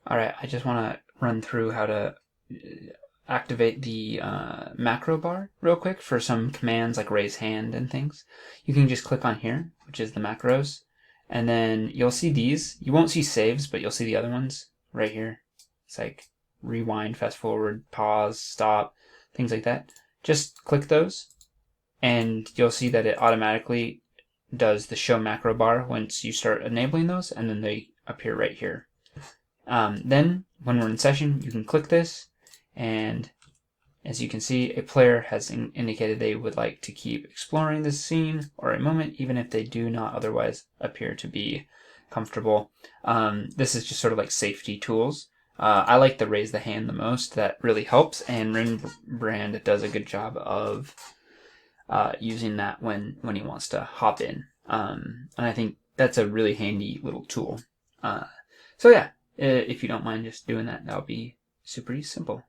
Alright, I just want to run through how to activate the macro bar real quick for some commands like raise hand and things. You can just click on here, which is the macros, and then you'll see these. You won't see saves, but you'll see the other ones right here. It's like rewind, fast forward, pause, stop, things like that. Just click those, and you'll see that it automatically does the show macro bar once you start enabling those, and then they appear right here. Then, when we're in session, you can click this, and as you can see, a player has indicated they would like to keep exploring this scene or a moment, even if they do not otherwise appear to be comfortable. This is just sort of like safety tools. I like the raise the hand the most. That really helps, and Rinbrand does a good job of using that when he wants to hop in. And I think that's a really handy little tool. So yeah, if you don't mind just doing that, that'll be super simple.